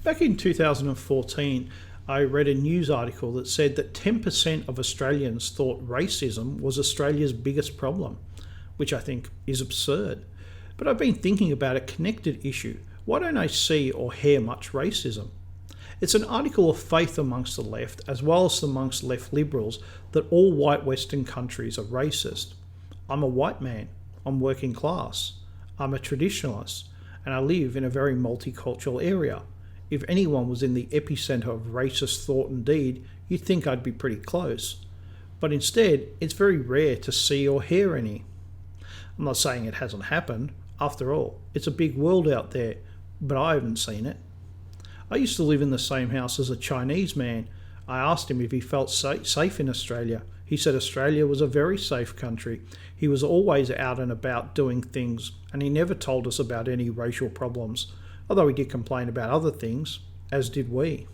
Back in 2014, I read a news article that said that 10% of Australians thought racism was Australia's biggest problem, which I think is absurd. But I've been thinking about a connected issue. Why don't I see or hear much racism? It's an article of faith amongst the left, as well as amongst left liberals, that all white Western countries are racist. I'm a white man. I'm working class. I'm a traditionalist. And I live in a very multicultural area. If anyone was in the epicenter of racist thought and deed, you'd think I'd be pretty close. But instead, it's very rare to see or hear any. I'm not saying it hasn't happened. After all, it's a big world out there, but I haven't seen it. I used to live in the same house as a Chinese man. I asked him if he felt safe in Australia. He said Australia was a very safe country. He was always out and about doing things, and he never told us about any racial problems, although he did complain about other things, as did we.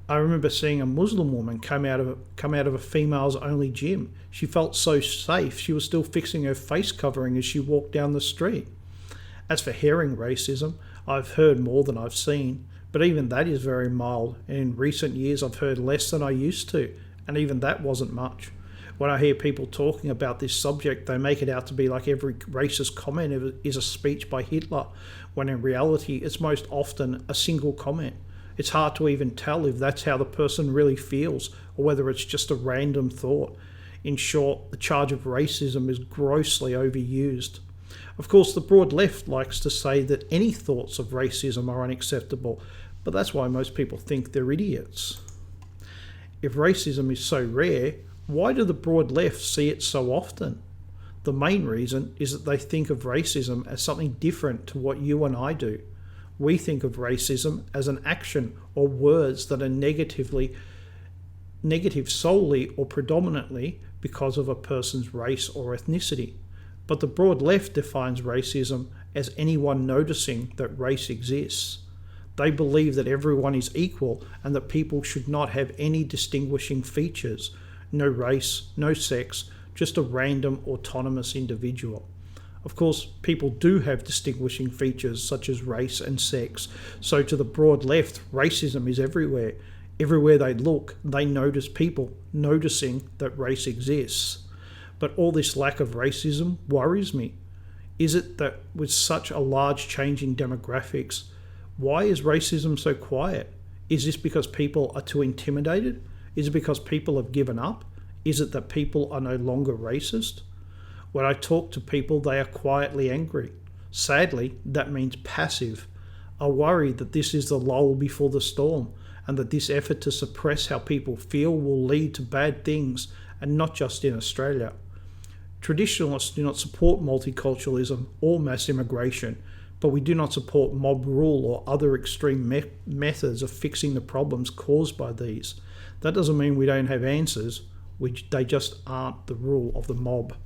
I remember seeing a Muslim woman come out of a females only gym. She felt so safe she was still fixing her face covering as she walked down the street. As for hearing racism, I've heard more than I've seen, but even that is very mild, and in recent years I've heard less than I used to, and even that wasn't much. When I hear people talking about this subject, they make it out to be like every racist comment is a speech by Hitler, when in reality it's most often a single comment. It's hard to even tell if that's how the person really feels, or whether it's just a random thought. In short, the charge of racism is grossly overused. Of course, the broad left likes to say that any thoughts of racism are unacceptable, but that's why most people think they're idiots. If racism is so rare, why do the broad left see it so often? The main reason is that they think of racism as something different to what you and I do. We think of racism as an action or words that are negative solely or predominantly because of a person's race or ethnicity. But the broad left defines racism as anyone noticing that race exists. They believe that everyone is equal and that people should not have any distinguishing features. No race, no sex, just a random autonomous individual. Of course, people do have distinguishing features such as race and sex, so to the broad left, racism is everywhere. Everywhere they look, they notice people noticing that race exists. But all this lack of racism worries me. Is it that with such a large change in demographics, why is racism so quiet? Is this because people are too intimidated? Is it because people have given up? Is it that people are no longer racist? When I talk to people, they are quietly angry. Sadly, that means passive. I worry that this is the lull before the storm, and that this effort to suppress how people feel will lead to bad things, and not just in Australia. Traditionalists do not support multiculturalism or mass immigration, but we do not support mob rule or other extreme methods of fixing the problems caused by these. That doesn't mean we don't have answers, they just aren't the rule of the mob.